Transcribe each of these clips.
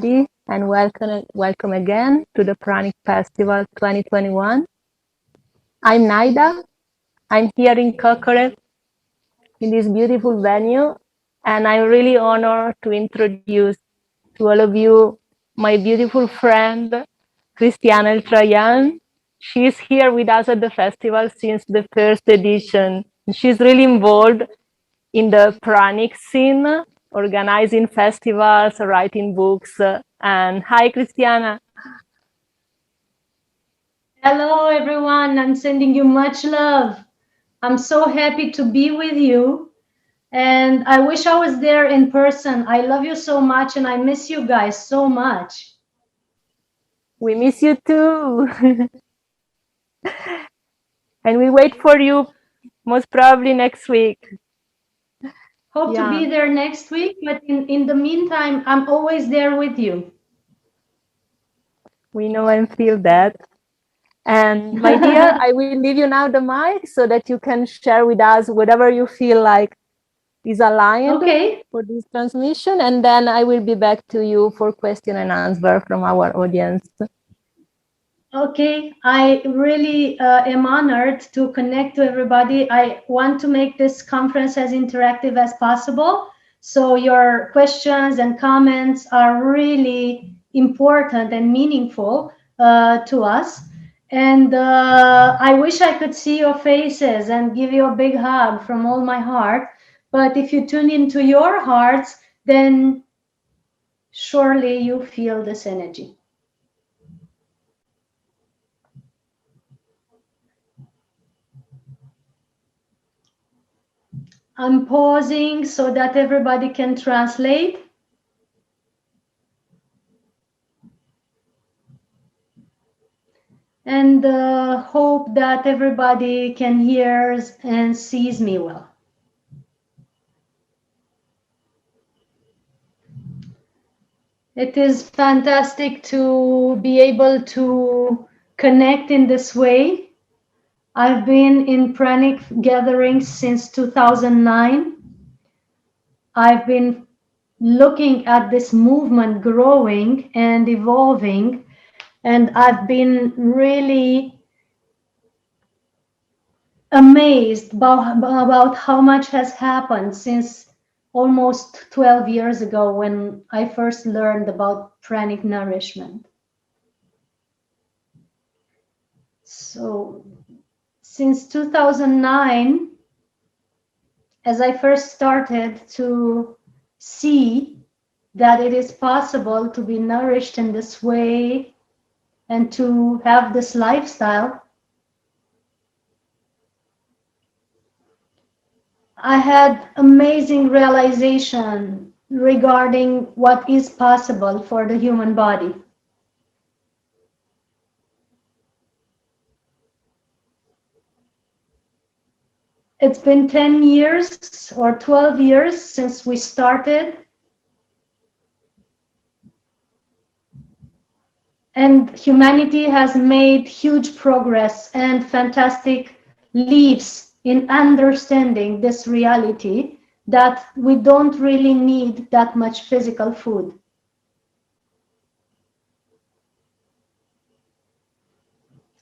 and welcome again to the Pranic Festival 2021. I'm Naida. I'm here in Kokorev in this beautiful venue, and I'm really honored to introduce to all of you my beautiful friend, Cristiana Eltrayan. She's here with us at the festival since the first edition. She's really involved in the Pranic scene, organizing festivals, writing books. And hi, Cristiana. Hello, everyone. I'm sending you much love. I'm so happy to be with you. And I wish I was there in person. I love you so much and I miss you guys so much. We miss you too. And we wait for you most probably next week. Hope to be there next week, but in the meantime, I'm always there with you. We know and feel that. And my dear, I will leave you now the mic so that you can share with us whatever you feel like is aligned for this transmission. And then I will be back to you for question and answer from our audience. Okay, I really am honored to connect to everybody. I want to make this conference as interactive as possible. So your questions and comments are really important and meaningful to us. And I wish I could see your faces and give you a big hug from all my heart. But if you tune into your hearts, then surely you feel this energy. I'm pausing so that everybody can translate. And hope that everybody can hear and sees me well. It is fantastic to be able to connect in this way. I've been in Pranic gatherings since 2009. I've been looking at this movement growing and evolving, and I've been really amazed about how much has happened since almost 12 years ago when I first learned about pranic nourishment. So since 2009, as I first started to see that it is possible to be nourished in this way and to have this lifestyle, I had amazing realization regarding what is possible for the human body. It's been 10 years or 12 years since we started. And humanity has made huge progress and fantastic leaps in understanding this reality that we don't really need that much physical food.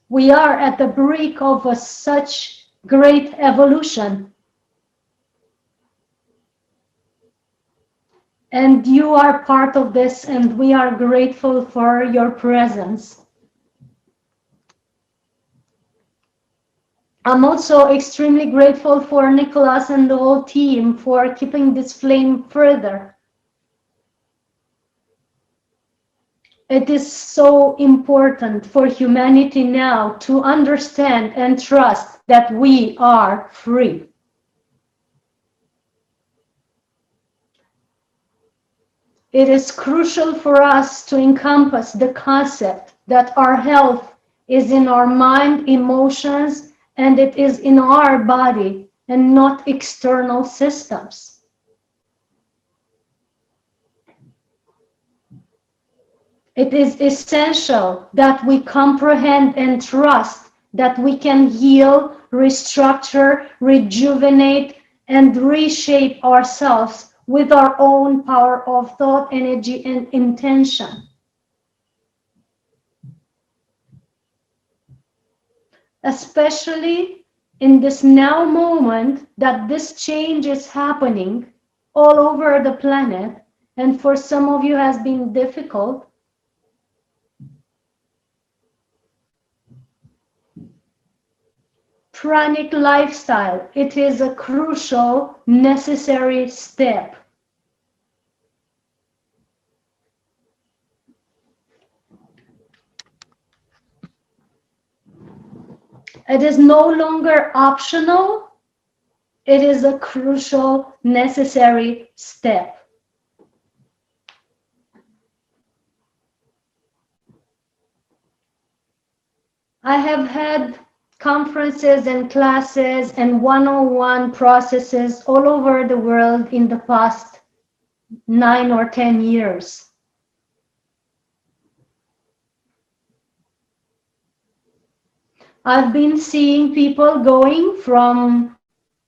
We are at the brink of such great evolution. And you are part of this, and we are grateful for your presence. I'm also extremely grateful for Nicholas and the whole team for keeping this flame further. It is so important for humanity now to understand and trust that we are free. It is crucial for us to encompass the concept that our health is in our mind, emotions, and it is in our body and not external systems. It is essential that we comprehend and trust that we can heal, restructure, rejuvenate, and reshape ourselves with our own power of thought, energy, and intention. Especially in this now moment that this change is happening all over the planet, and for some of you has been difficult. Pranic lifestyle, it is a crucial, necessary step. It is no longer optional. It is a crucial, necessary step. I have had conferences and classes and one-on-one processes all over the world in the past 9 or 10 years. I've been seeing people going from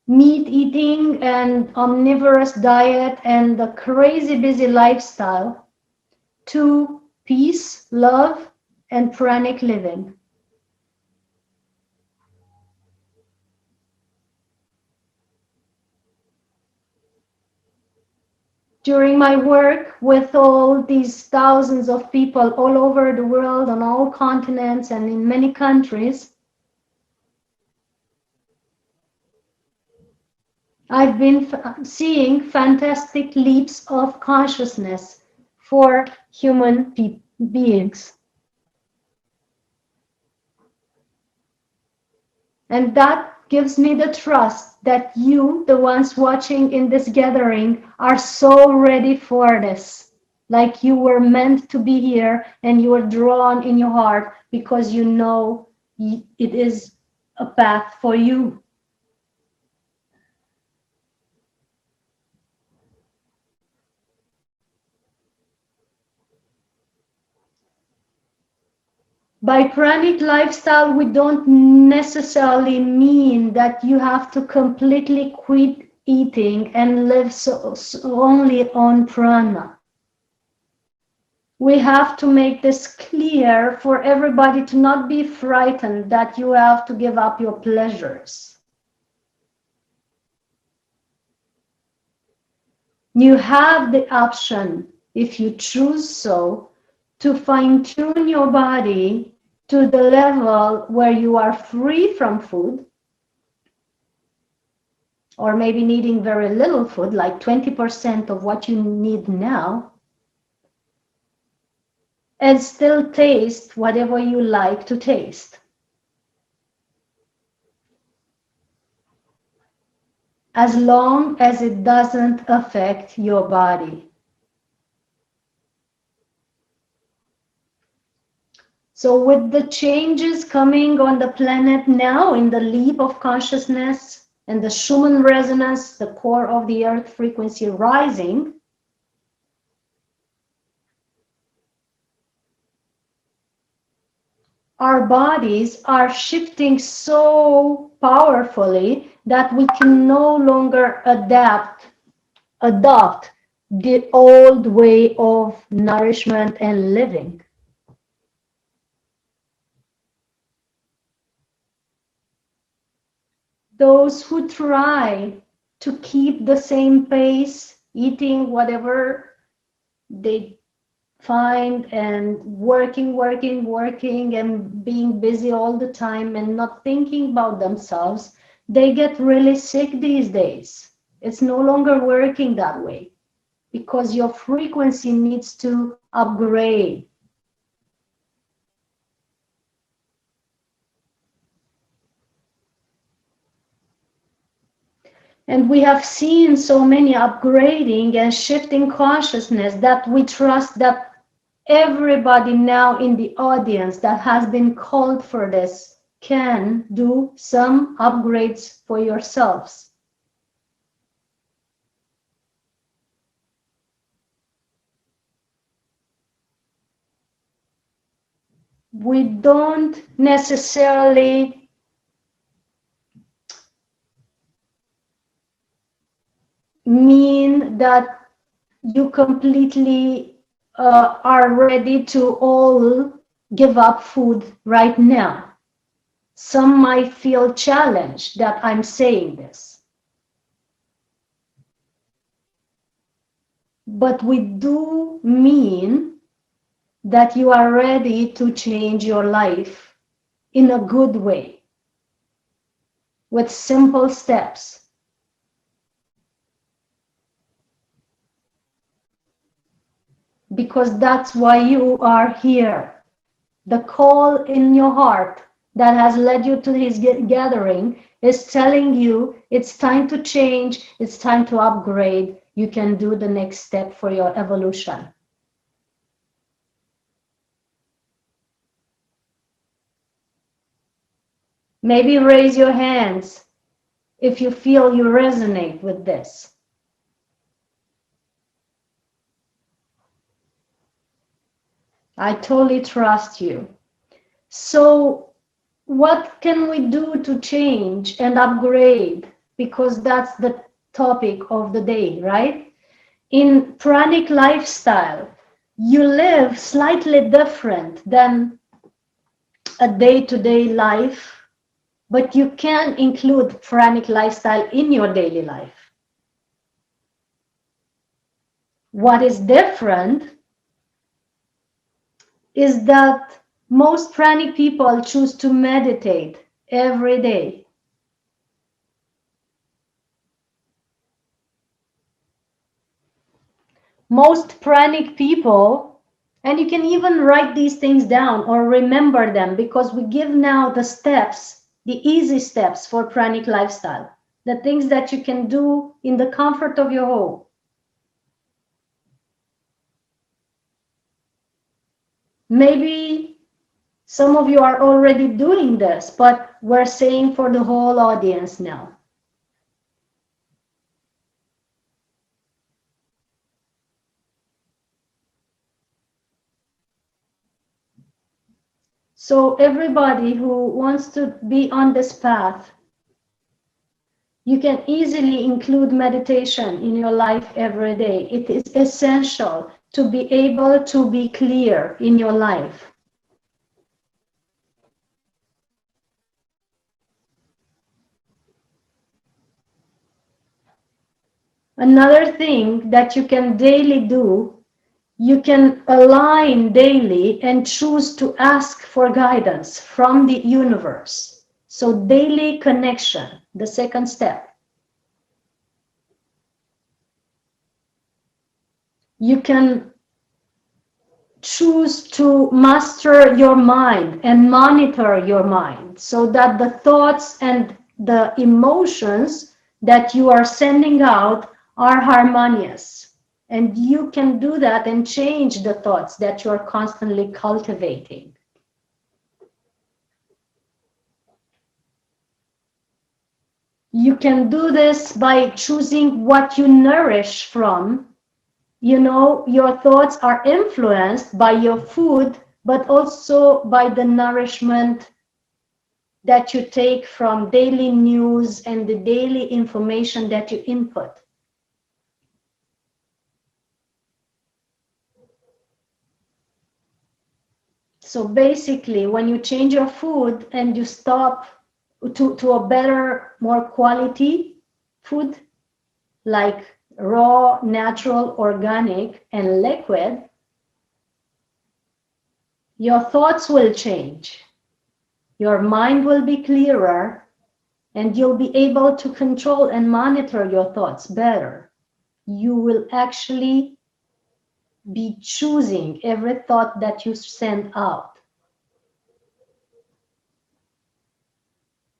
meat eating and omnivorous diet and the crazy busy lifestyle to peace, love, and pranic living. During my work with all these thousands of people all over the world, on all continents and in many countries, I've been seeing fantastic leaps of consciousness for human beings. And that gives me the trust that you, the ones watching in this gathering, are so ready for this. Like you were meant to be here and you were drawn in your heart because you know it is a path for you. By pranic lifestyle, we don't necessarily mean that you have to completely quit eating and live so only on prana. We have to make this clear for everybody to not be frightened that you have to give up your pleasures. You have the option, if you choose so, to fine-tune your body to the level where you are free from food, or maybe needing very little food, like 20% of what you need now, and still taste whatever you like to taste. As long as it doesn't affect your body. So with the changes coming on the planet now in the leap of consciousness and the Schumann resonance, the core of the earth frequency rising, our bodies are shifting so powerfully that we can no longer adopt the old way of nourishment and living. Those who try to keep the same pace, eating whatever they find and working and being busy all the time and not thinking about themselves, they get really sick these days. It's no longer working that way because your frequency needs to upgrade. And we have seen so many upgrading and shifting consciousness that we trust that everybody now in the audience that has been called for this can do some upgrades for yourselves. We don't necessarily mean that you completely are ready to all give up food right now. Some might feel challenged that I'm saying this. But we do mean that you are ready to change your life in a good way, with simple steps. Because that's why you are here. The call in your heart that has led you to this gathering is telling you it's time to change, it's time to upgrade. You can do the next step for your evolution. Maybe raise your hands if you feel you resonate with this. I totally trust you. So what can we do to change and upgrade? Because that's the topic of the day, right? In pranic lifestyle, you live slightly different than a day-to-day life, but you can include pranic lifestyle in your daily life. What is different is that most pranic people choose to meditate every day. Most pranic people, and you can even write these things down or remember them, because we give now the steps, the easy steps for pranic lifestyle, the things that you can do in the comfort of your home. Maybe some of you are already doing this, but we're saying for the whole audience now. So everybody who wants to be on this path, you can easily include meditation in your life every day. It is essential to be able to be clear in your life. Another thing that you can daily do, you can align daily and choose to ask for guidance from the universe. So daily connection, the second step. You can choose to master your mind and monitor your mind so that the thoughts and the emotions that you are sending out are harmonious. And you can do that and change the thoughts that you're constantly cultivating. You can do this by choosing what you nourish from. You know, your thoughts are influenced by your food, but also by the nourishment that you take from daily news and the daily information that you input. So basically, when you change your food and you stop to a better, more quality food, like raw, natural, organic, and liquid, your thoughts will change. Your mind will be clearer, and you'll be able to control and monitor your thoughts better. You will actually be choosing every thought that you send out.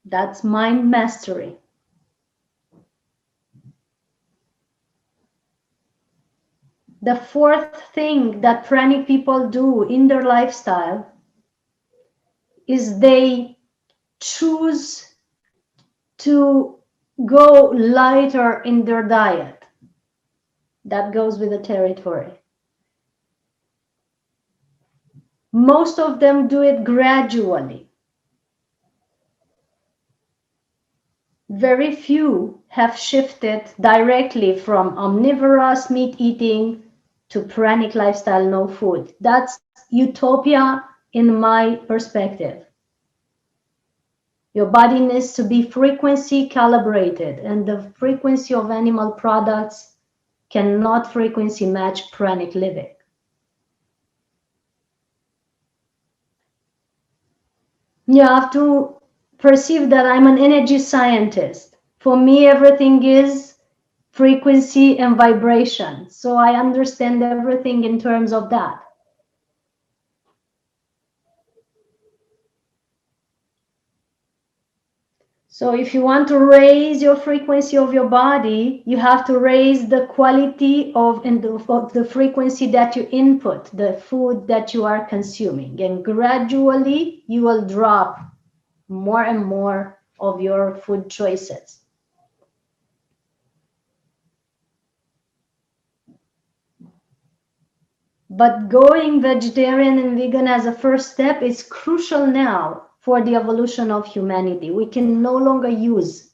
That's mind mastery. The fourth thing that pranic people do in their lifestyle is they choose to go lighter in their diet. That goes with the territory. Most of them do it gradually. very few have shifted directly from omnivorous meat eating to pranic lifestyle, no food. That's utopia in my perspective. Your body needs to be frequency calibrated, and the frequency of animal products cannot frequency match pranic living. You have to perceive that I'm an energy scientist. For me, everything is frequency and vibration. So I understand everything in terms of that. So if you want to raise your frequency of your body, you have to raise the quality of the frequency that you input, the food that you are consuming. And gradually you will drop more and more of your food choices. But going vegetarian and vegan as a first step is crucial now for the evolution of humanity. We can no longer use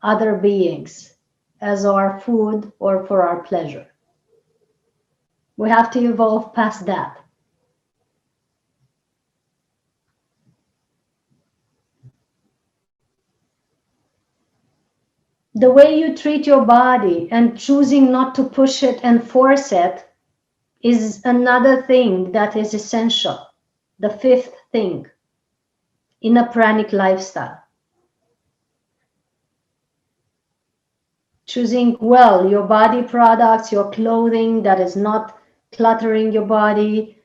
other beings as our food or for our pleasure. We have to evolve past that. The way you treat your body and choosing not to push it and force it is another thing that is essential. The fifth thing in a pranic lifestyle. Choosing well your body products, your clothing that is not cluttering your body,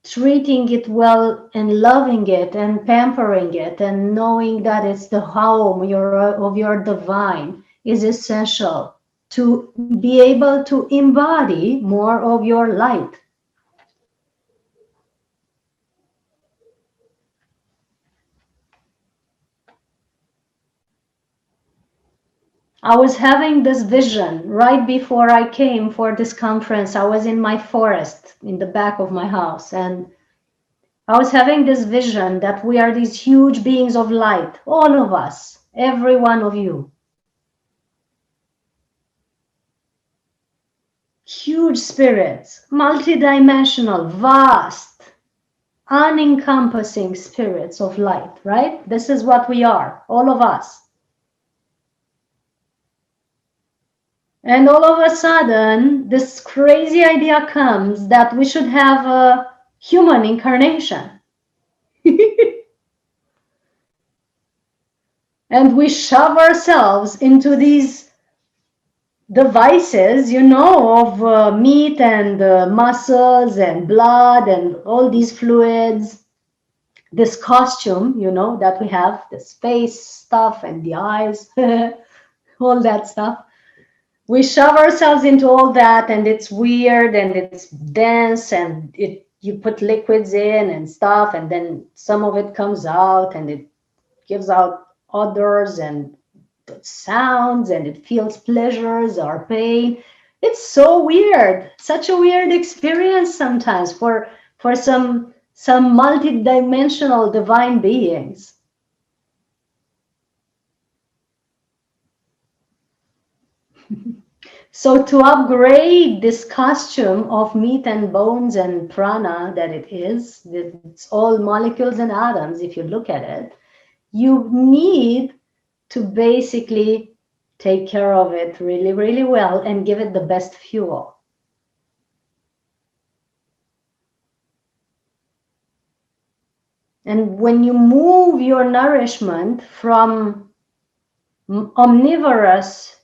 treating it well and loving it and pampering it and knowing that it's the home of your divine is essential to be able to embody more of your light. I was having this vision right before I came for this conference. I was in my forest in the back of my house, and I was having this vision that we are these huge beings of light, all of us, every one of you. Huge spirits, multidimensional, vast, unencompassing spirits of light, right? This is what we are, all of us. And all of a sudden, this crazy idea comes that we should have a human incarnation. And we shove ourselves into these devices, you know, of meat and muscles and blood and all these fluids, this costume, you know, that we have, the face stuff and the eyes, all that stuff. We shove ourselves into all that, and it's weird and it's dense, and you put liquids in and stuff, and then some of it comes out and it gives out odors and sounds, and it feels pleasures or pain. It's so weird, such a weird experience sometimes for some multi-dimensional divine beings. So to upgrade this costume of meat and bones and prana that it is, it's all molecules and atoms, if you look at it, you need to basically take care of it really, really well and give it the best fuel. And when you move your nourishment from omnivorous,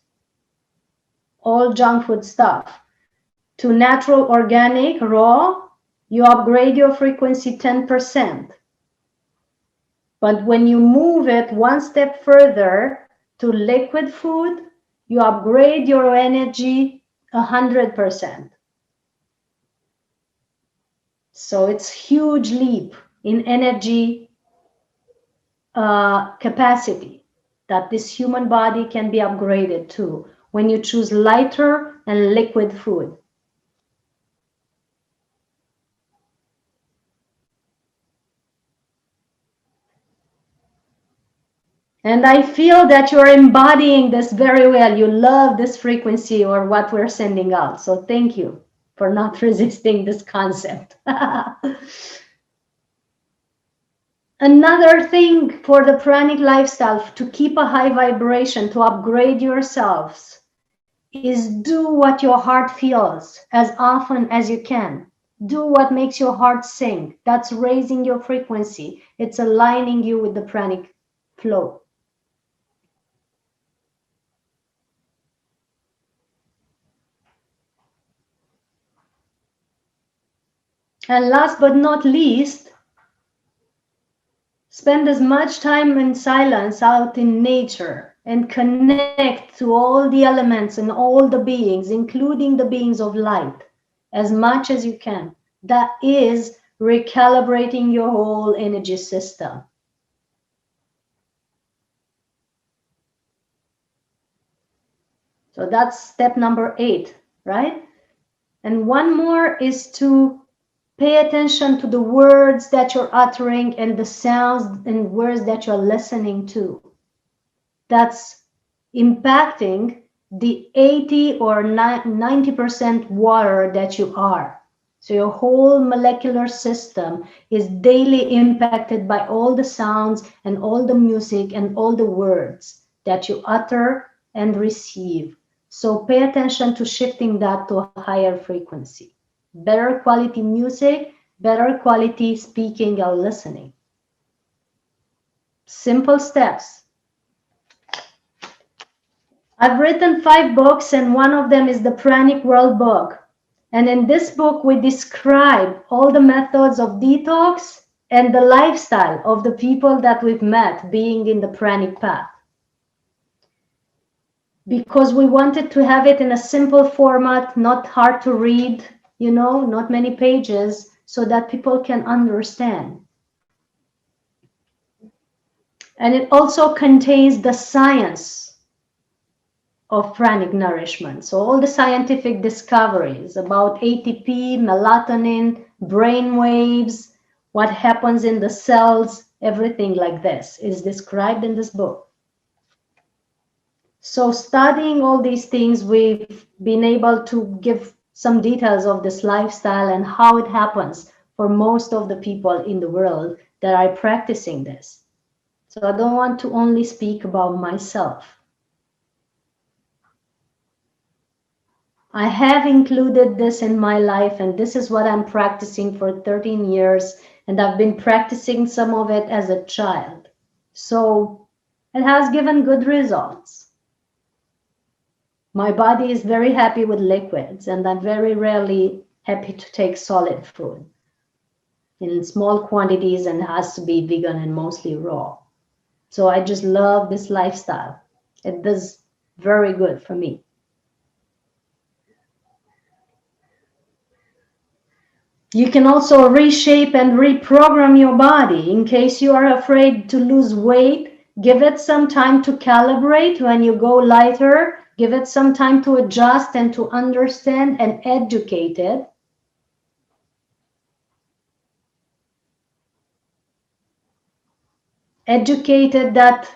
all junk food stuff, to natural, organic, raw, you upgrade your frequency 10%. But when you move it one step further to liquid food, you upgrade your energy 100%. So it's huge leap in energy capacity that this human body can be upgraded to when you choose lighter and liquid food. And I feel that you're embodying this very well. You love this frequency or what we're sending out. So thank you for not resisting this concept. Another thing for the pranic lifestyle, to keep a high vibration, to upgrade yourselves, is do what your heart feels as often as you can. Do what makes your heart sing. That's raising your frequency. It's aligning you with the pranic flow. And last but not least, spend as much time in silence out in nature and connect to all the elements and all the beings, including the beings of light, as much as you can. That is recalibrating your whole energy system. So that's step number 8, right? And one more is to pay attention to the words that you're uttering and the sounds and words that you're listening to. That's impacting the 80 or 90% water that you are. So your whole molecular system is daily impacted by all the sounds and all the music and all the words that you utter and receive. So pay attention to shifting that to a higher frequency. Better quality music, better quality speaking or listening. Simple steps. I've written 5 books, and one of them is the Pranic World book. And in this book, we describe all the methods of detox and the lifestyle of the people that we've met being in the Pranic path. Because we wanted to have it in a simple format, not hard to read, you know, not many pages, so that people can understand. And it also contains the science of pranic nourishment. So all the scientific discoveries about ATP, melatonin, brain waves, what happens in the cells, everything like this is described in this book. So studying all these things, we've been able to give some details of this lifestyle and how it happens for most of the people in the world that are practicing this. So I don't want to only speak about myself. I have included this in my life, and this is what I'm practicing for 13 years, and I've been practicing some of it as a child. So it has given good results. My body is very happy with liquids, and I'm very rarely happy to take solid food in small quantities, and has to be vegan and mostly raw. So I just love this lifestyle. It does very good for me. You can also reshape and reprogram your body. In case you are afraid to lose weight, give it some time to calibrate when you go lighter. Give it some time to adjust and to understand and educate it. Educated that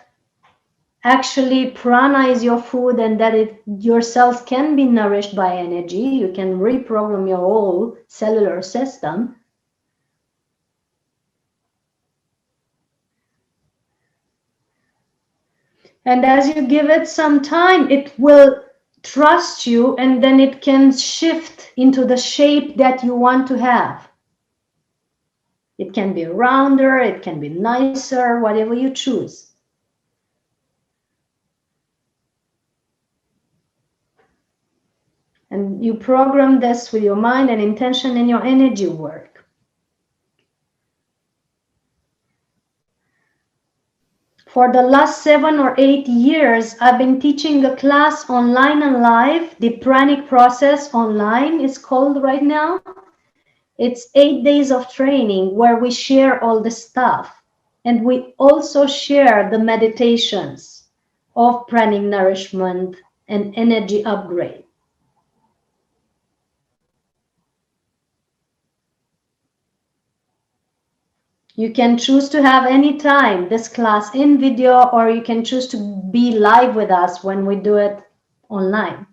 actually prana is your food and that your cells can be nourished by energy. You can reprogram your whole cellular system. And as you give it some time, it will trust you, and then it can shift into the shape that you want to have. It can be rounder, it can be nicer, whatever you choose. And you program this with your mind and intention in your energy work. For the last 7 or 8 years, I've been teaching a class online and live. The Pranic Process Online is called right now. It's 8 days of training where we share all the stuff. And we also share the meditations of pranic nourishment and energy upgrade. You can choose to have any time this class in video, or you can choose to be live with us when we do it online.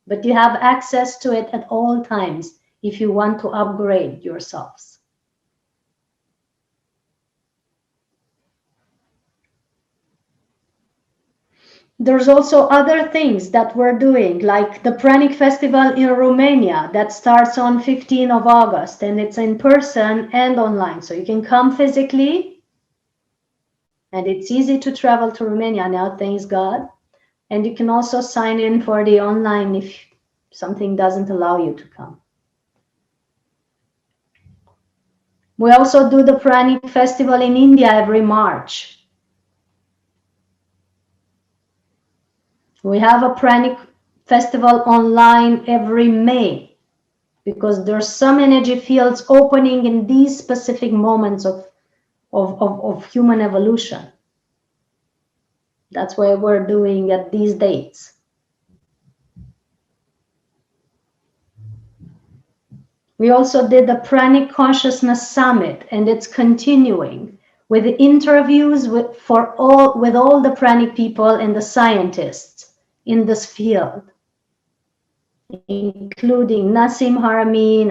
But you have access to it at all times if you want to upgrade yourselves. There's also other things that we're doing, like the Pranic Festival in Romania that starts on 15th of August, and it's in person and online. So you can come physically, and it's easy to travel to Romania now, thanks God. And you can also sign in for the online if something doesn't allow you to come. We also do the Pranic Festival in India every March. We have a Pranic Festival online every May, because there's some energy fields opening in these specific moments of human evolution. That's why we're doing at these dates. We also did the Pranic Consciousness Summit, and it's continuing with interviews with all the Pranic people and the scientists in this field, including Nassim Haramein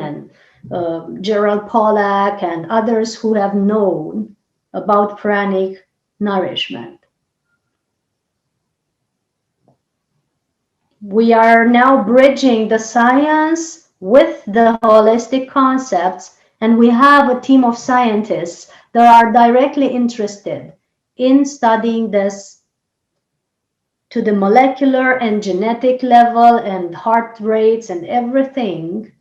and Gerald Pollack and others who have known about pranic nourishment. We are now bridging the science with the holistic concepts, and we have a team of scientists that are directly interested in studying this to the molecular and genetic level and heart rates and everything,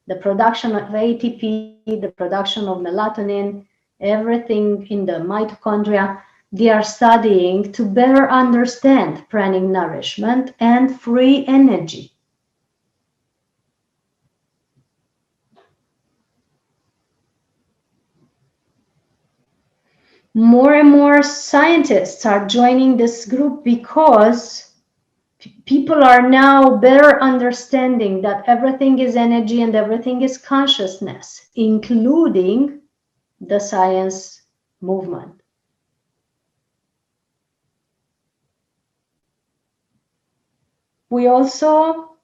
the production of ATP, the production of melatonin, everything in the mitochondria. They are studying to better understand pranic nourishment and free energy. More and more scientists are joining this group because people are now better understanding that everything is energy and everything is consciousness, including the science movement. We also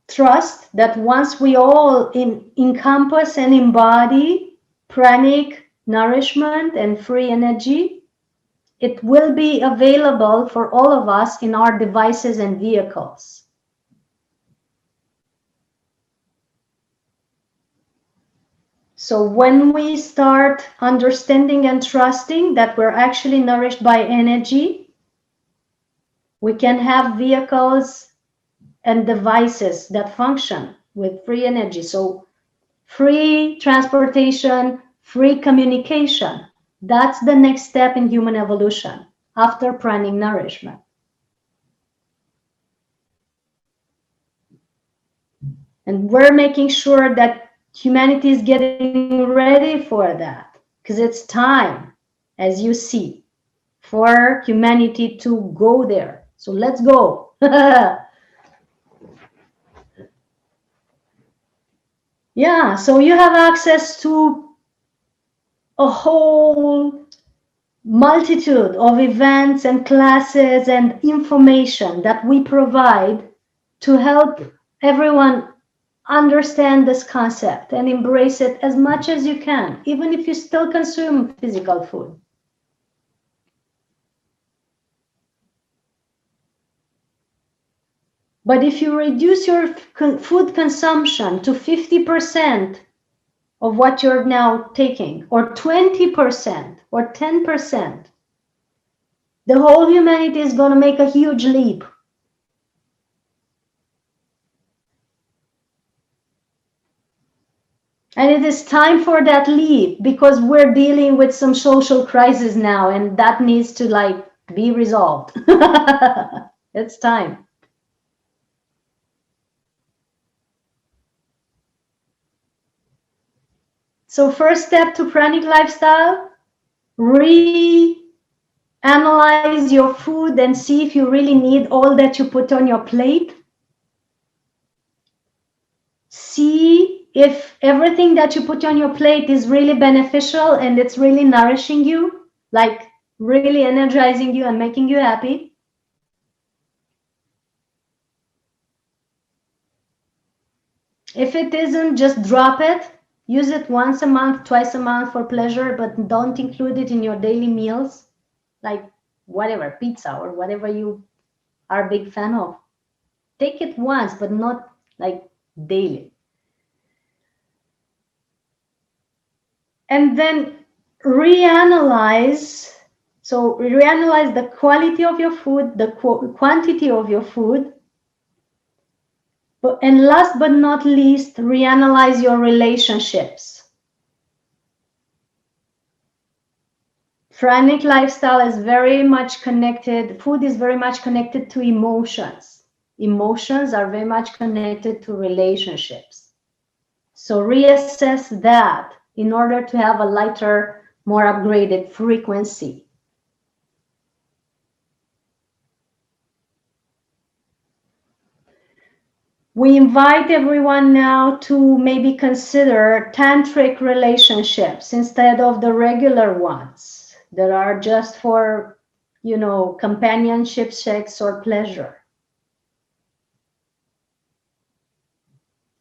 trust that once we all encompass and embody pranic nourishment and free energy, it will be available for all of us in our devices and vehicles. So when we start understanding and trusting that we're actually nourished by energy, we can have vehicles and devices that function with free energy. So free transportation, free communication. That's the next step in human evolution after pranic nourishment. And we're making sure that humanity is getting ready for that, because it's time, as you see, for humanity to go there. So let's go. Yeah, so you have access to a whole multitude of events and classes and information that we provide to help everyone understand this concept and embrace it as much as you can, even if you still consume physical food. But if you reduce your food consumption to 50% of what you're now taking, or 20% or 10%, the whole humanity is going to make a huge leap. And it is time for that leap, because we're dealing with some social crisis now, and that needs to be resolved. It's time. So first step to pranic lifestyle, analyze your food and see if you really need all that you put on your plate. See if everything that you put on your plate is really beneficial and it's really nourishing you, like really energizing you and making you happy, if it isn't, just drop it. Use it once a month, twice a month for pleasure, but don't include it in your daily meals, like whatever, pizza or whatever you are a big fan of. Take it once, but not like daily. And then reanalyze. So reanalyze the quality of your food, the quantity of your food. And last but not least, reanalyze your relationships. Pranic lifestyle is very much connected, food is very much connected to emotions. Emotions are very much connected to relationships. So reassess that in order to have a lighter, more upgraded frequency. We invite everyone now to maybe consider tantric relationships instead of the regular ones that are just for, you know, companionship, sex, or pleasure.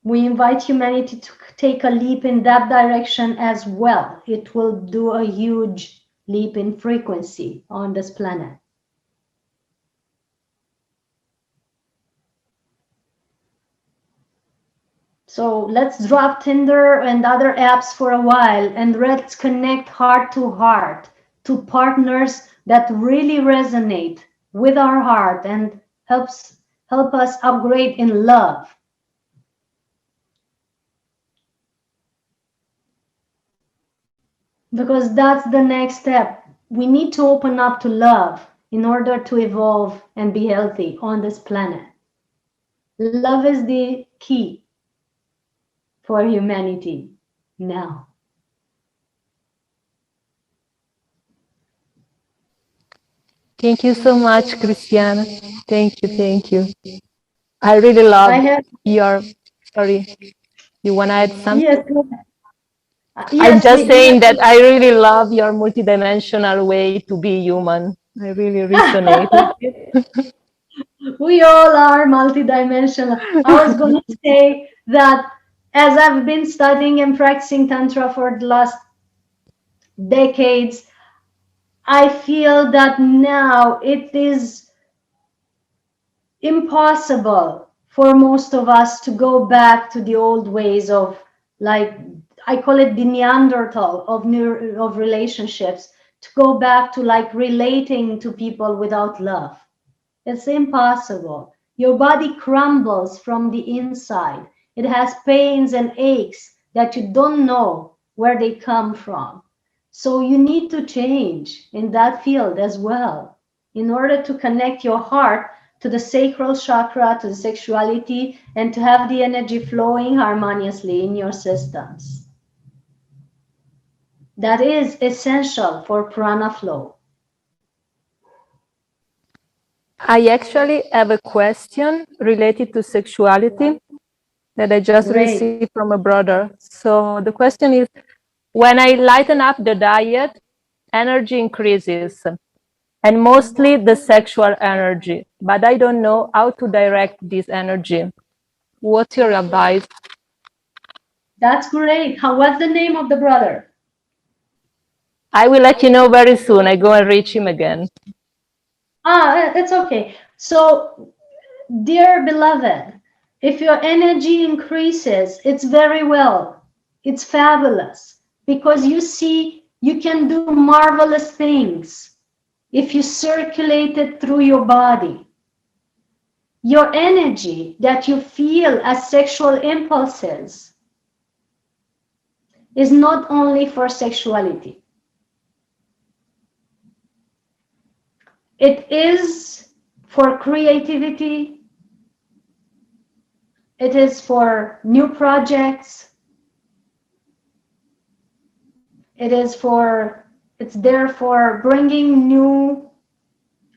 We invite humanity to take a leap in that direction as well. It will do a huge leap in frequency on this planet. So let's drop Tinder and other apps for a while and let's connect heart to partners that really resonate with our heart and help us upgrade in love. Because that's the next step. We need to open up to love in order to evolve and be healthy on this planet. Love is the key for humanity now. Thank you so much, Cristiana. Thank you, thank you. I really love your, sorry, you want to add something? Yes. I'm just saying that I really love your multidimensional way to be human. I really resonate with it. We all are multidimensional. I was going to say that as I've been studying and practicing Tantra for the last decades, I feel that now it is impossible for most of us to go back to the old ways of, like, I call it the Neanderthal of relationships, to go back to like relating to people without love. It's impossible. Your body crumbles from the inside. It has pains and aches that you don't know where they come from. So you need to change in that field as well in order to connect your heart to the sacral chakra, to the sexuality, and to have the energy flowing harmoniously in your systems. That is essential for prana flow. I actually have a question related to sexuality that I just received from a brother. So the question is, when I lighten up the diet, energy increases, and mostly the sexual energy, but I don't know how to direct this energy. What's your advice? That's great. What's the name of the brother? I will let you know very soon. I go and reach him again. It's okay. So, dear beloved, if your energy increases, it's very well. It's fabulous because you see, you can do marvelous things if you circulate it through your body. Your energy that you feel as sexual impulses is not only for sexuality. It is for creativity. It is for new projects. It's there for bringing new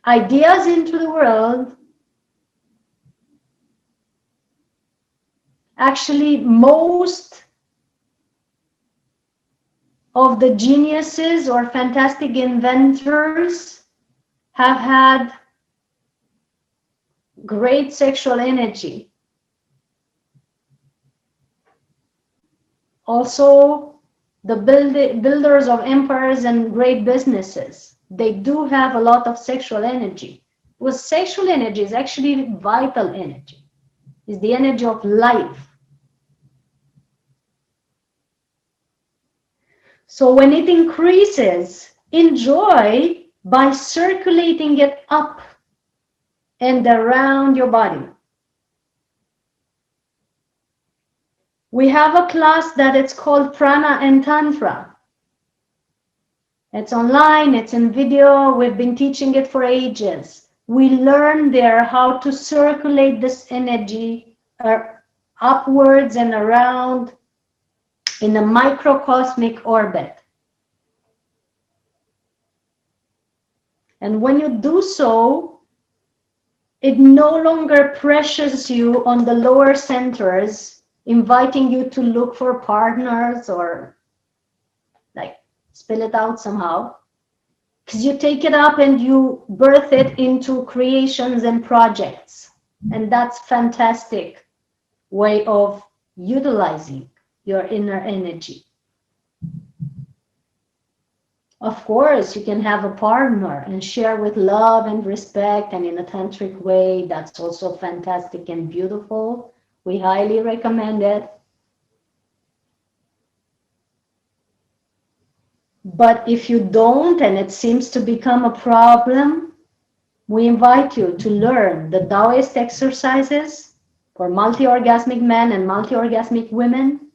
ideas into the world Actually, most of the geniuses or fantastic inventors have had great sexual energy. Also, the builders of empires and great businesses, they do have a lot of sexual energy. Well, sexual energy is actually vital energy. It's the energy of life. So when it increases, enjoy by circulating it up and around your body. We have a class that it's called Prana and Tantra. It's online, it's in video, we've been teaching it for ages. We learn there how to circulate this energy upwards and around in a microcosmic orbit. And when you do so, it no longer pressures you on the lower centers, inviting you to look for partners or like spill it out somehow. Because you take it up and you birth it into creations and projects. And that's fantastic way of utilizing your inner energy. Of course, you can have a partner and share with love and respect and in a tantric way. That's also fantastic and beautiful. We highly recommend it. But if you don't and it seems to become a problem, we invite you to learn the Taoist exercises for multi-orgasmic men and multi-orgasmic women,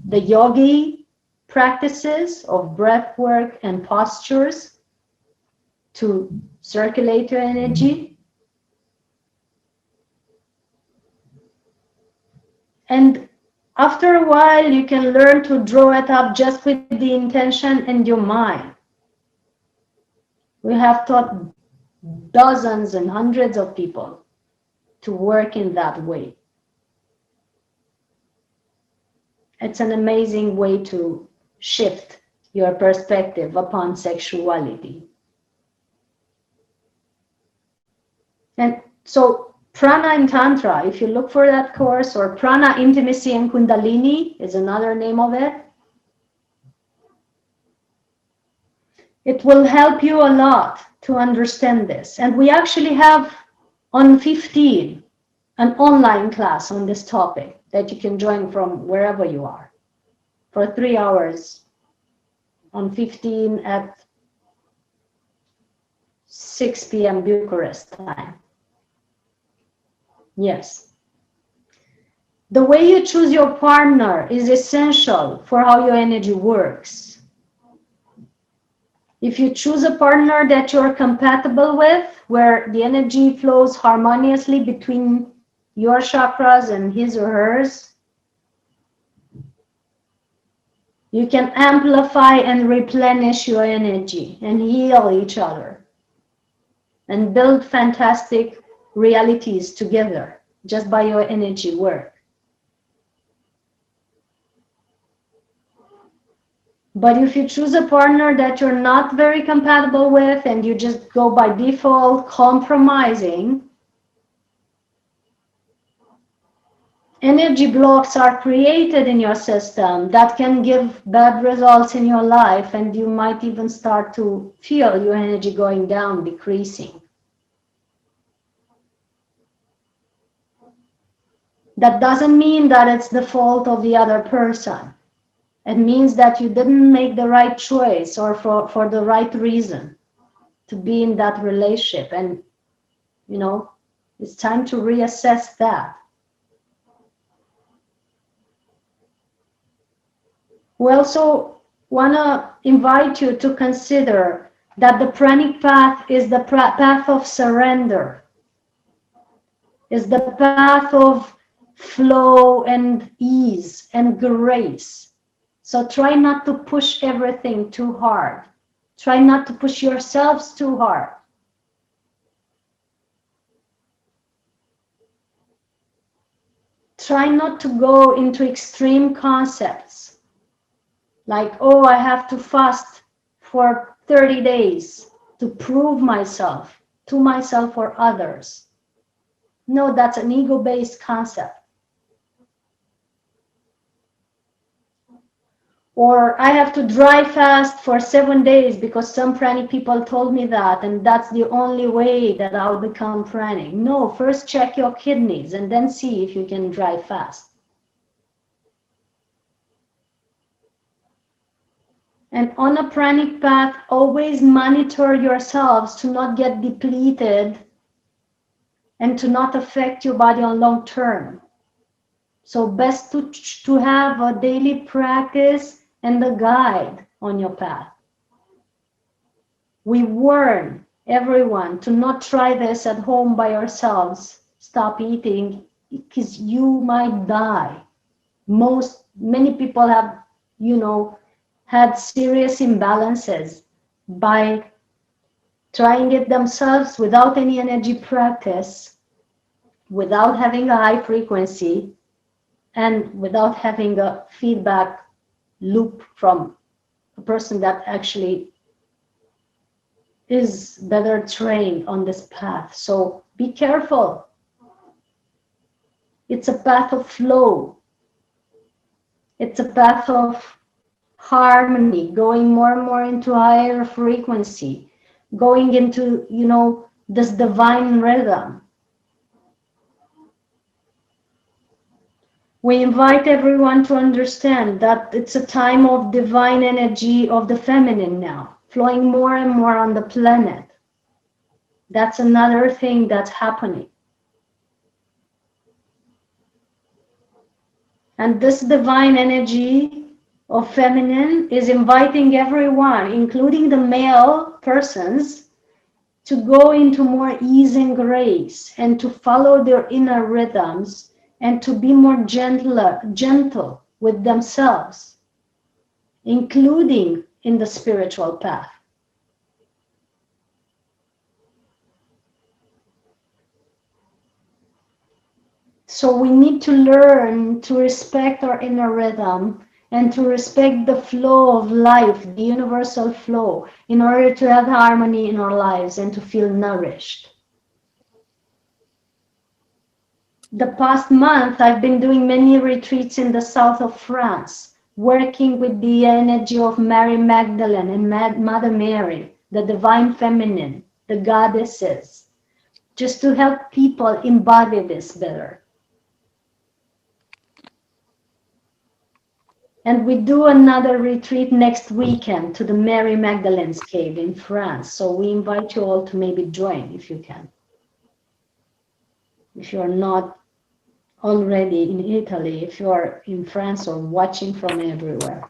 the yogi practices of breath work and postures to circulate your energy. And after a while, you can learn to draw it up just with the intention and your mind. We have taught dozens and hundreds of people to work in that way. It's an amazing way to shift your perspective upon sexuality. And so Prana and Tantra, if you look for that course, or Prana, Intimacy and Kundalini is another name of it. It will help you a lot to understand this. And we actually have on 15 an online class on this topic that you can join from wherever you are for 3 hours on 15 at 6 p.m. Bucharest time. Yes. The way you choose your partner is essential for how your energy works. If you choose a partner that you're compatible with, where the energy flows harmoniously between your chakras and his or hers, you can amplify and replenish your energy and heal each other and build fantastic realities together just by your energy work. But if you choose a partner that you're not very compatible with and you just go by default compromising, energy blocks are created in your system that can give bad results in your life, and you might even start to feel your energy going down, decreasing. That doesn't mean that it's the fault of the other person. It means that you didn't make the right choice or for the right reason to be in that relationship. And, you know, it's time to reassess that. We also want to invite you to consider that the pranic path is the path of surrender, is the path of flow and ease and grace. So try not to push everything too hard. Try not to push yourselves too hard. try not to go into extreme concepts like, oh, I have to fast for 30 days to prove myself to myself or others. No, that's an ego-based concept. Or I have to dry fast for 7 days because some pranic people told me that, and that's the only way that I'll become pranic. No, first check your kidneys and then see if you can dry fast. And on a pranic path, always monitor yourselves to not get depleted and to not affect your body on long term. So best to have a daily practice and a guide on your path. We warn everyone to not try this at home by yourselves. Stop eating because you might die. Many people have, had serious imbalances by trying it themselves without any energy practice, without having a high frequency, and without having a feedback loop from a person that actually is better trained on this path. So be careful. It's a path of flow. It's a path of harmony, going more and more into higher frequency, going into, this divine rhythm. We invite everyone to understand that it's a time of divine energy of the feminine now, flowing more and more on the planet. That's another thing that's happening. And this divine energy of feminine is inviting everyone, including the male persons, to go into more ease and grace and to follow their inner rhythms and to be more gentle with themselves, including in the spiritual path. So we need to learn to respect our inner rhythm and to respect the flow of life, the universal flow, in order to have harmony in our lives and to feel nourished. The past month, I've been doing many retreats in the south of France, working with the energy of Mary Magdalene and Mother Mary, the divine feminine, the goddesses, just to help people embody this better. And we do another retreat next weekend to the Mary Magdalene's cave in France. So we invite you all to maybe join if you can. If you're not already in Italy, if you're in France or watching from everywhere.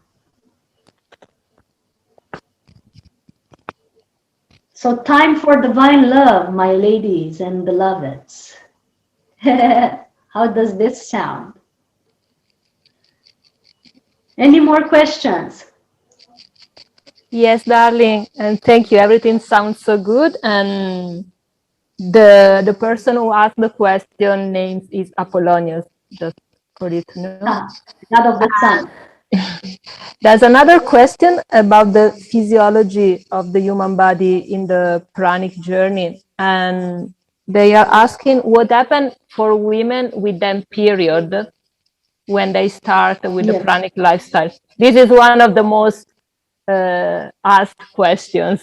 So time for divine love, my ladies and beloveds. How does this sound? Any more questions? Yes, darling, and thank you. Everything sounds so good. And the person who asked the question name is Apollonius, just for you to know. God of the sun. There's another question about the physiology of the human body in the pranic journey, and they are asking what happened for women with them period when they start with the pranic lifestyle. This is one of the most asked questions.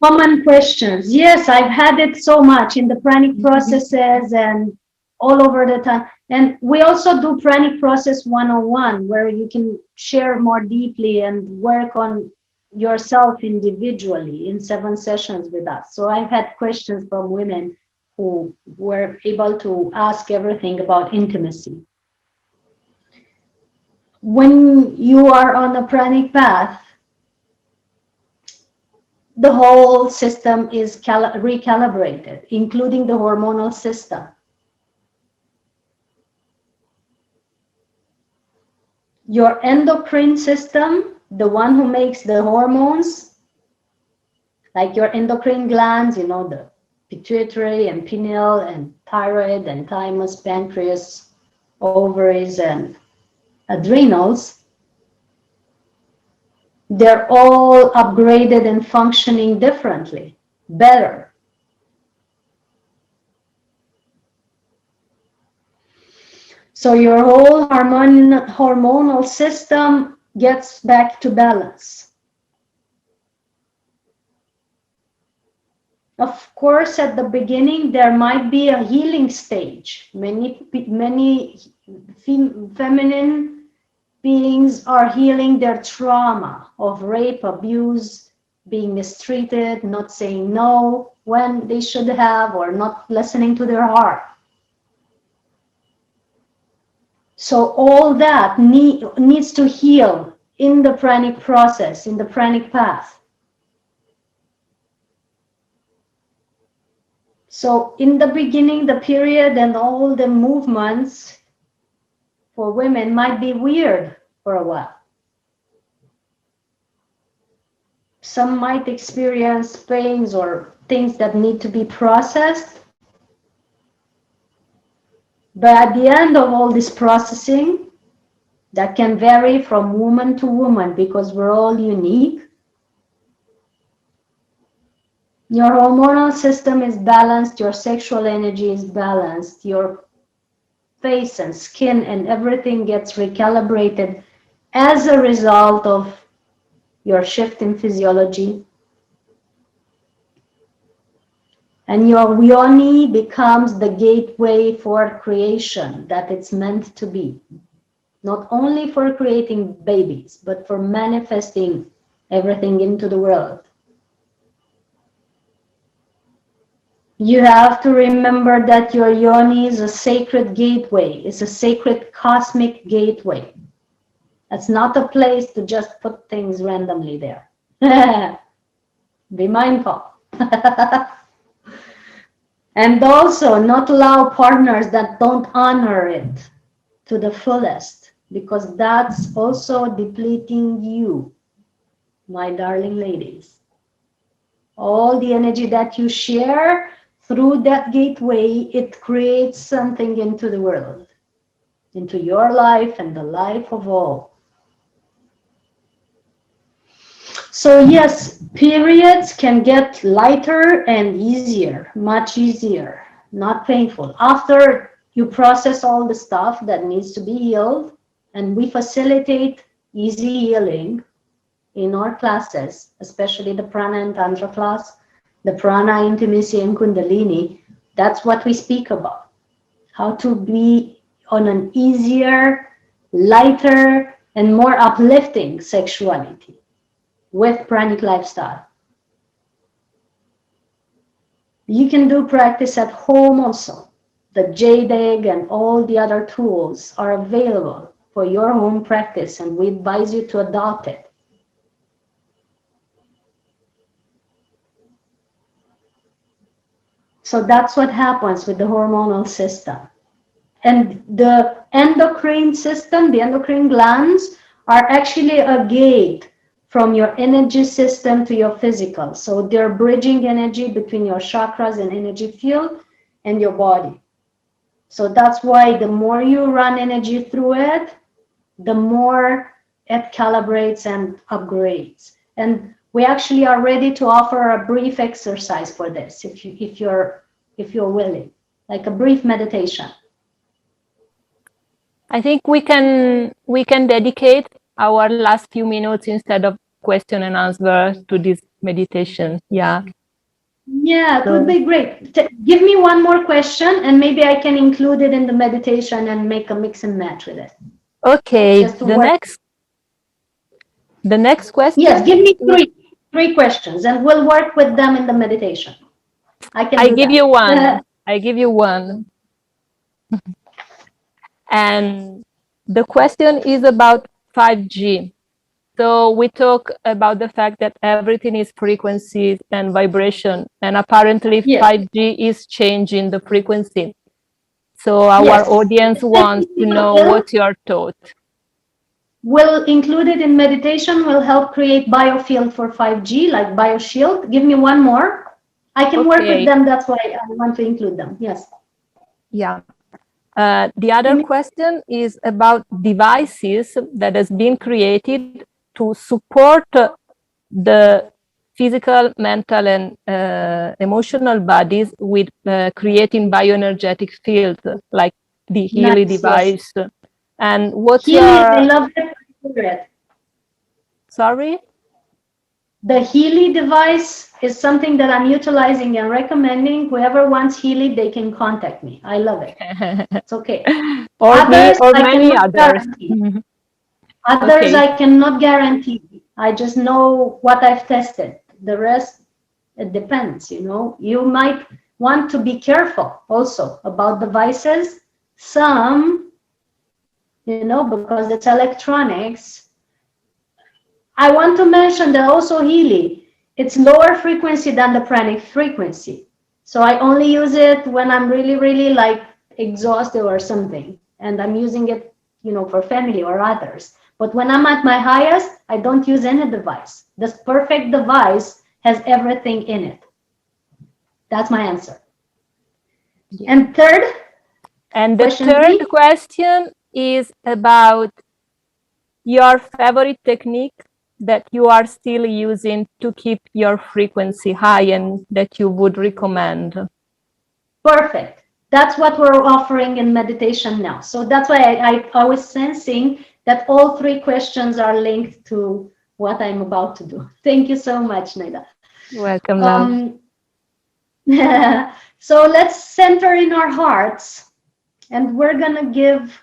Common questions. Yes, I've had it so much in the pranic processes and all over the time. And we also do Pranic Process 101, where you can share more deeply and work on yourself individually in 7 sessions with us. So I've had questions from women who were able to ask everything about intimacy. When you are on a pranic path, the whole system is recalibrated, including the hormonal system. Your endocrine system, the one who makes the hormones, like your endocrine glands, the pituitary and pineal and thyroid and thymus, pancreas, ovaries, and adrenals, they're all upgraded and functioning differently, better. So your whole hormonal system gets back to balance. Of course, at the beginning, there might be a healing stage. Many feminine beings are healing their trauma of rape, abuse, being mistreated, not saying no when they should have, or not listening to their heart. So all that needs to heal in the pranic process, in the pranic path. So in the beginning, the period and all the movements for women might be weird for a while. Some might experience pains or things that need to be processed. But at the end of all this processing, that can vary from woman to woman because we're all unique. Your hormonal system is balanced, your sexual energy is balanced, your face and skin and everything gets recalibrated as a result of your shift in physiology. And your yoni becomes the gateway for creation that it's meant to be. Not only for creating babies, but for manifesting everything into the world. You have to remember that your yoni is a sacred gateway. It's a sacred cosmic gateway. It's not a place to just put things randomly there. Be mindful. And also not allow partners that don't honor it to the fullest, because that's also depleting you, my darling ladies. All the energy that you share through that gateway, it creates something into the world, into your life and the life of all. So yes, periods can get lighter and easier, much easier, not painful. After you process all the stuff that needs to be healed, and we facilitate easy healing in our classes, especially the Prana and Tantra class, the Prana, Intimacy, and Kundalini, that's what we speak about. How to be on an easier, lighter, and more uplifting sexuality with pranic lifestyle. You can do practice at home also. The jade egg and all the other tools are available for your home practice, and we advise you to adopt it. So that's what happens with the hormonal system. And the endocrine system, the endocrine glands, are actually a gate from your energy system to your physical. So they're bridging energy between your chakras and energy field and your body. So that's why the more you run energy through it, the more it calibrates and upgrades. And we actually are ready to offer a brief exercise for this, if you're willing, like a brief meditation. I think we can dedicate our last few minutes instead of question and answer to this meditation. Yeah. Yeah, it would be great. Give me one more question, and maybe I can include it in the meditation and make a mix and match with it. Okay. The next question. Yes, give me three questions, and we'll work with them in the meditation. I give you one. I give you one. And the question is about 5G. So we talk about the fact that everything is frequency and vibration, and apparently 5G is changing the frequency. So our audience wants to know what's your thought. We'll include it in meditation. We'll help create biofield for 5G, like BioShield. Give me one more. I can work with them. That's why I want to include them. Yes. Yeah. The other question is about devices that has been created to support the physical, mental, and emotional bodies with creating bioenergetic fields, like the Healy Nice, yes. device. And what's Healy, I your... love it. Sorry? The Healy device is something that I'm utilizing and recommending. Whoever wants Healy, they can contact me. I love it. It's okay. Or me, Others, or I many cannot others. guarantee. Others, Okay. I cannot guarantee. I just know what I've tested. The rest, it depends, you know. You might want to be careful also about devices. Some, you know, because it's electronics. I want to mention that also Healy, it's lower frequency than the pranic frequency. So I only use it when I'm really, really like exhausted or something. And I'm using it, you know, for family or others. But when I'm at my highest, I don't use any device. This perfect device has everything in it. That's my answer. Yeah. And third, And the question third 3. question is about your favorite technique that you are still using to keep your frequency high and that you would recommend. Perfect. That's what we're offering in meditation now. So that's why I was sensing that all 3 questions are linked to what I'm about to do. Thank you so much, Naida. Welcome, love. So let's center in our hearts, and we're gonna give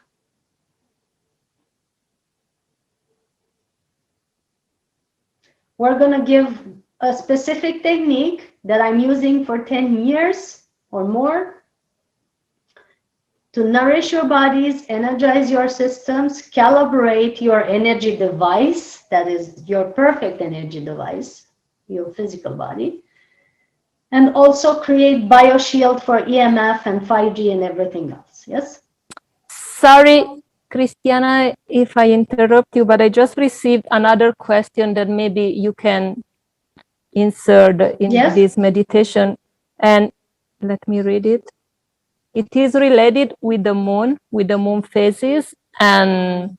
a specific technique that I'm using for 10 years or more to nourish your bodies, energize your systems, calibrate your energy device, that is your perfect energy device, your physical body, and also create bioshield for EMF and 5G and everything else. Yes? Sorry, Cristiana, if I interrupt you, but I just received another question that maybe you can insert in this meditation. And let me read it. It is related with the moon phases, and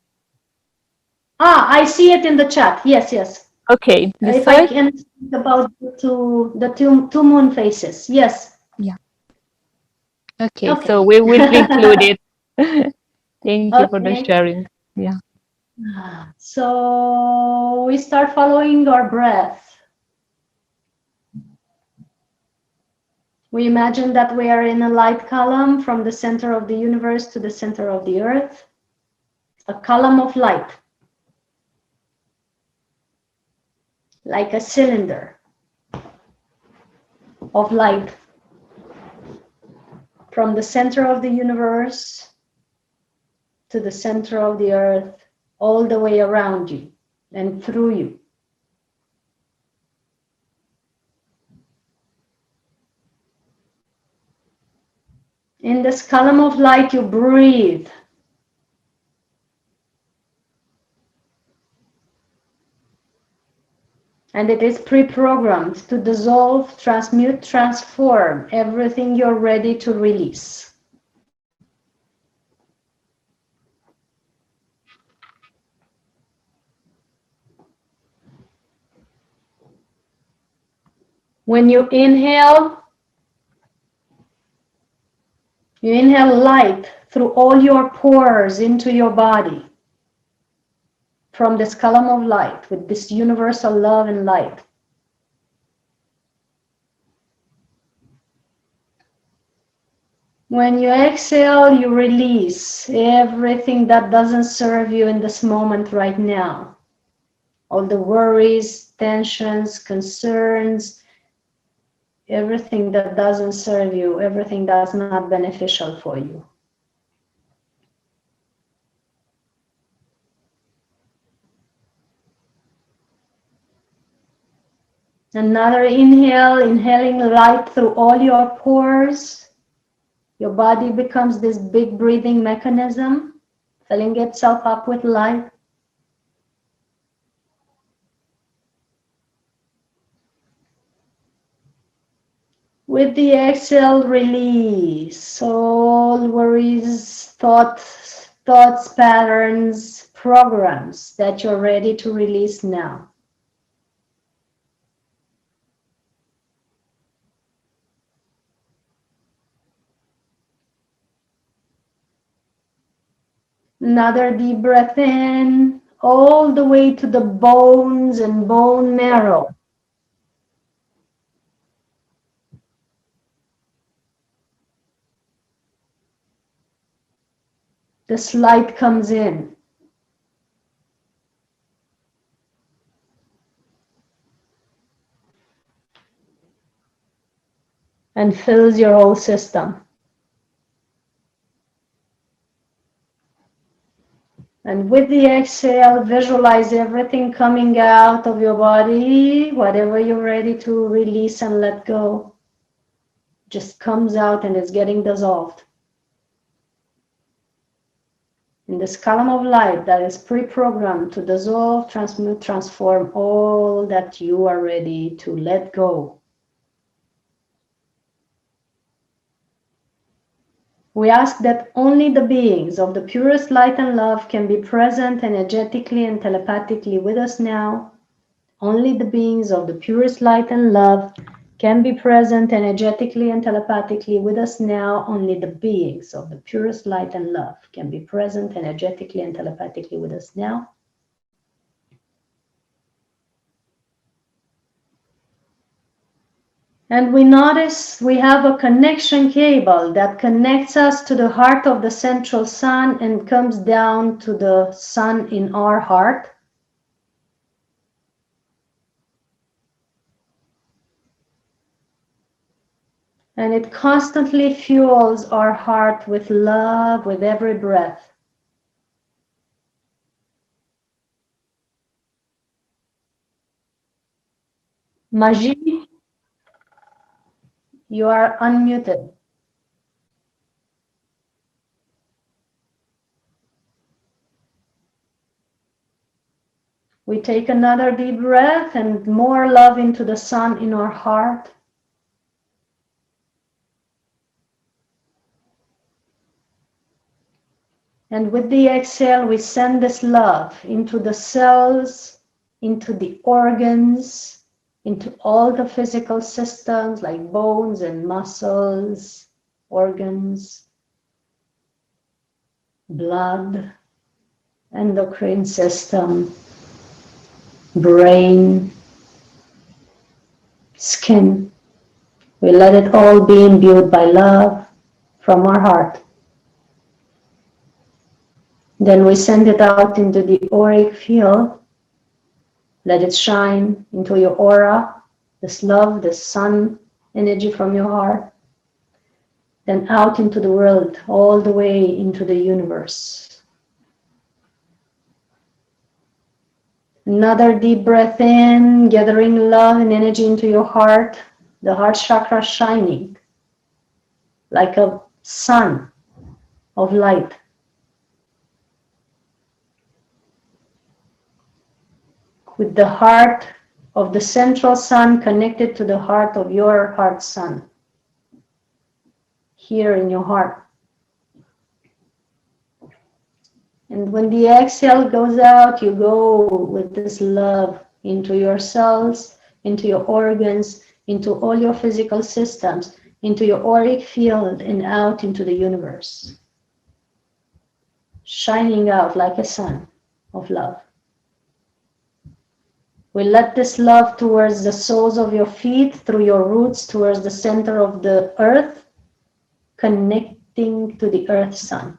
I see it in the chat. Yes, yes. okay, If I decide. can speak about the two moon phases. Yes. Yeah. Okay, so we will include it. Thank you for the Okay. sharing. Yeah. So we start following our breath. We imagine that we are in a light column from the center of the universe to the center of the earth, a column of light, like a cylinder of light from the center of the universe to the center of the earth, all the way around you and through you. In this column of light, you breathe. And it is pre-programmed to dissolve, transmute, transform everything you're ready to release. When you inhale light through all your pores into your body from this column of light with this universal love and light. When you exhale, you release everything that doesn't serve you in this moment right now. All the worries, tensions, concerns, everything that doesn't serve you, everything that's not beneficial for you. Another inhale, inhaling light through all your pores. Your body becomes this big breathing mechanism, filling itself up with light. With the exhale, release all worries, thoughts, patterns, programs that you're ready to release now. Another deep breath in, all the way to the bones and bone marrow. This light comes in. And fills your whole system. And with the exhale, visualize everything coming out of your body, whatever you're ready to release and let go, just comes out and is getting dissolved. In this column of light that is pre-programmed to dissolve, transmute, transform all that you are ready to let go. We ask that only the beings of the purest light and love can be present energetically and telepathically with us now. Only the beings of the purest light and love can be present energetically and telepathically with us now. Only the beings of the purest light and love can be present energetically and telepathically with us now. And we notice we have a connection cable that connects us to the heart of the central sun and comes down to the sun in our heart. And it constantly fuels our heart with love with every breath. Maji, you are unmuted. We take another deep breath and more love into the sun in our heart. And with the exhale, we send this love into the cells, into the organs, into all the physical systems like bones and muscles, organs, blood, endocrine system, brain, skin. We let it all be imbued by love from our heart. Then we send it out into the auric field. Let it shine into your aura, this love, this sun energy from your heart. Then out into the world, all the way into the universe. Another deep breath in, gathering love and energy into your heart, the heart chakra shining like a sun of light. With the heart of the central sun connected to the heart of your heart sun. Here in your heart. And when the exhale goes out, you go with this love into your cells, into your organs, into all your physical systems, into your auric field and out into the universe. Shining out like a sun of love. We let this love towards the soles of your feet, through your roots, towards the center of the earth, connecting to the earth sun.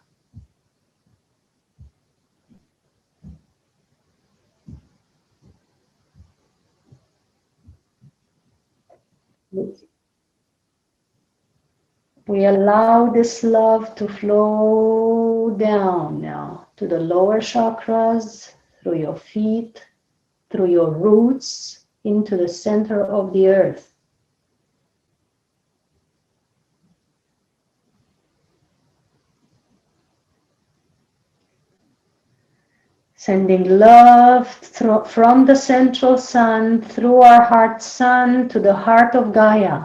We allow this love to flow down now to the lower chakras, through your feet, through your roots, into the center of the earth. Sending love from the central sun, through our heart sun, to the heart of Gaia.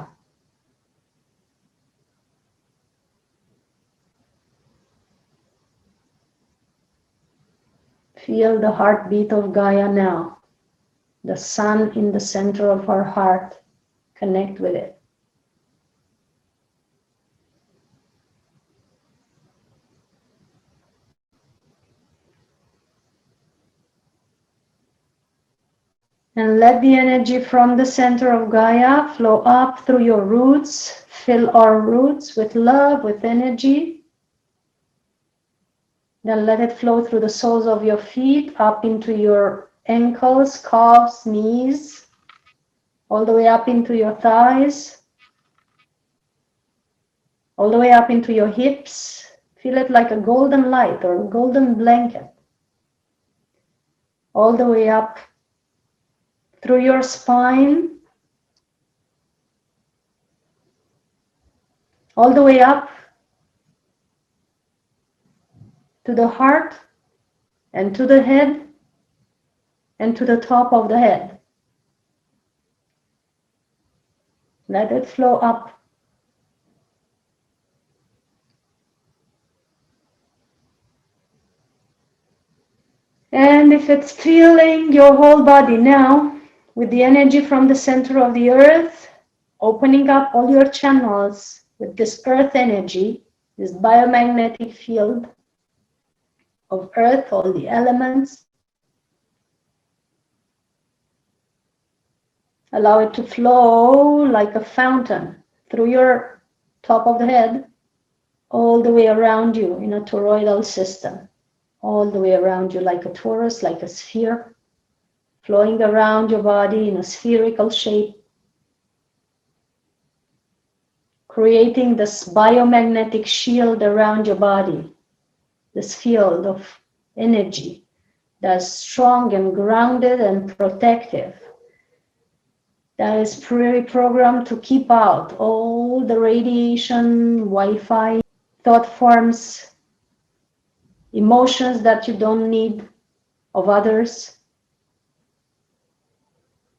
Feel the heartbeat of Gaia now. The sun in the center of our heart. Connect with it. And let the energy from the center of Gaia flow up through your roots. Fill our roots with love, with energy. Then let it flow through the soles of your feet, up into your ankles, calves, knees, all the way up into your thighs, all the way up into your hips. Feel it like a golden light or a golden blanket. All the way up through your spine, all the way up to the heart and to the head and to the top of the head. Let it flow up. And if it's filling your whole body now with the energy from the center of the earth, opening up all your channels with this earth energy, this biomagnetic field of earth, all the elements. Allow it to flow like a fountain through your top of the head, all the way around you in a toroidal system, all the way around you like a torus, like a sphere, flowing around your body in a spherical shape, creating this biomagnetic shield around your body, this field of energy that's strong and grounded and protective, that is pre-programmed to keep out all the radiation, Wi-Fi, thought forms, emotions that you don't need of others,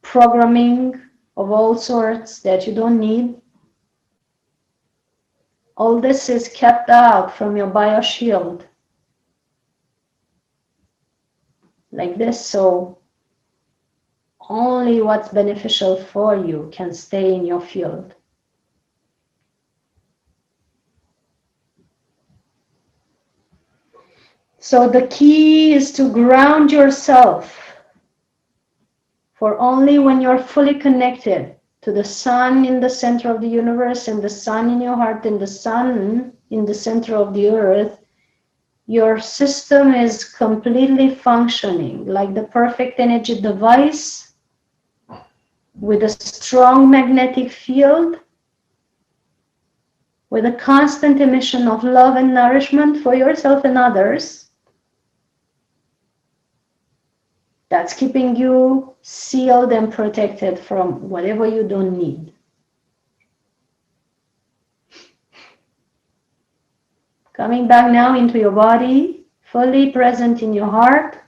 programming of all sorts that you don't need. All this is kept out from your bioshield like this, so only what's beneficial for you can stay in your field. So the key is to ground yourself, for only when you're fully connected to the sun in the center of the universe and the sun in your heart and the sun in the center of the earth, your system is completely functioning like the perfect energy device with a strong magnetic field, with a constant emission of love and nourishment for yourself and others, that's keeping you sealed and protected from whatever you don't need. Coming back now into your body, fully present in your heart.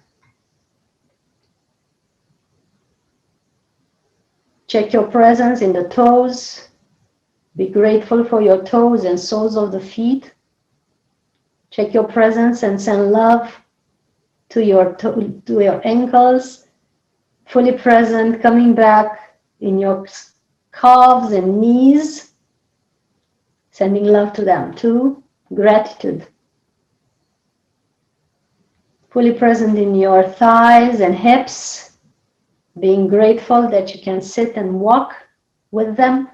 Check your presence in the toes. Be grateful for your toes and soles of the feet. Check your presence and send love to your ankles. Fully present, coming back in your calves and knees. Sending love to them too. Gratitude. Fully present in your thighs and hips. Being grateful that you can sit and walk with them.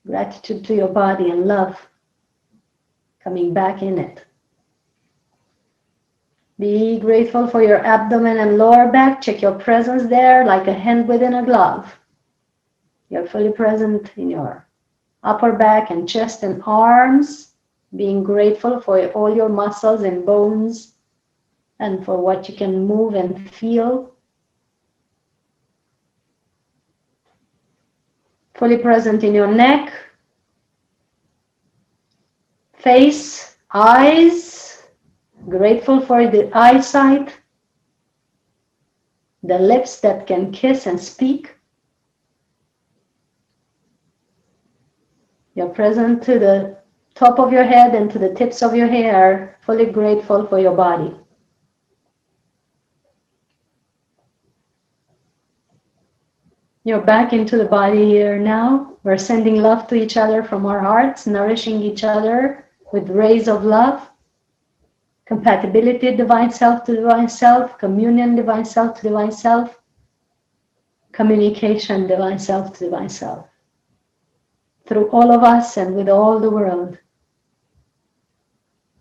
Gratitude to your body and love coming back in it. Be grateful for your abdomen and lower back. Check your presence there like a hand within a glove. You're fully present in your upper back and chest and arms. Being grateful for all your muscles and bones and for what you can move and feel. Fully present in your neck, face, eyes, grateful for the eyesight, the lips that can kiss and speak. You're present to the top of your head and to the tips of your hair, fully grateful for your body. You're back into the body here now. We're sending love to each other from our hearts, nourishing each other with rays of love. Compatibility, divine self to divine self. Communion, divine self to divine self. Communication, divine self to divine self. Through all of us and with all the world.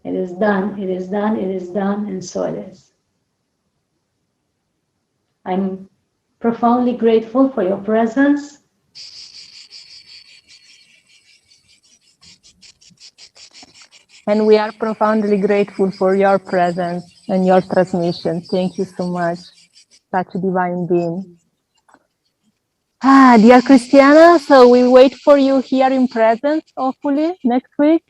It is done, it is done, it is done, and so it is. I'm profoundly grateful for your presence. And we are profoundly grateful for your presence and your transmission. Thank you so much. Such a divine being. Dear Cristiana, so we wait for you here in presence, hopefully, next week.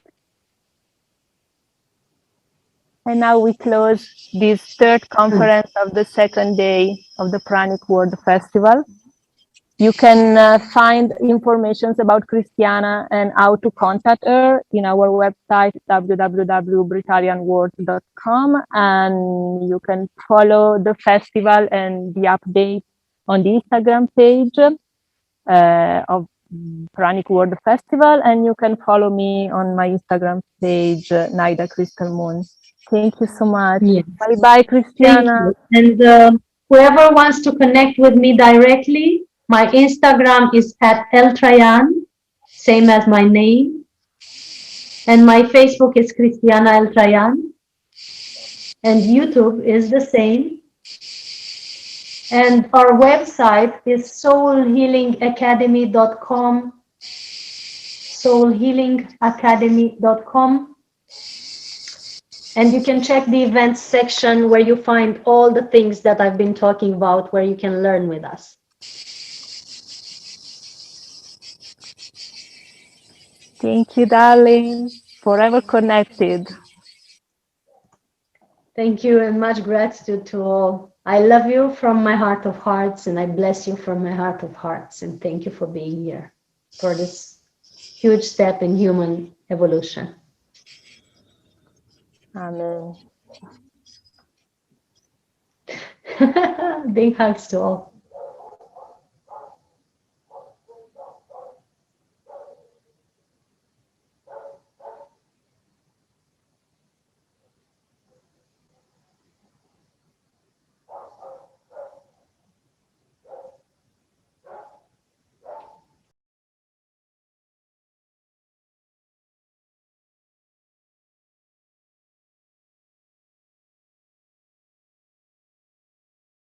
And now we close this third conference of the second day of the Pranic World Festival. You can find information about Cristiana and how to contact her in our website, www.britarianworld.com, and you can follow the festival and the update on the Instagram page of Pranic World Festival, and you can follow me on my Instagram page, Naida Crystal Moon. Thank you so much. Yes. Bye-bye, Cristiana. And whoever wants to connect with me directly, my Instagram is @Eltrayan, same as my name. And my Facebook is Cristiana Eltrayan. And YouTube is the same. And our website is soulhealingacademy.com, soulhealingacademy.com. And you can check the events section where you find all the things that I've been talking about, where you can learn with us. Thank you, darling. Forever connected. Thank you, and much gratitude to all. I love you from my heart of hearts, and I bless you from my heart of hearts. And thank you for being here for this huge step in human evolution. Amen. Big hugs to all.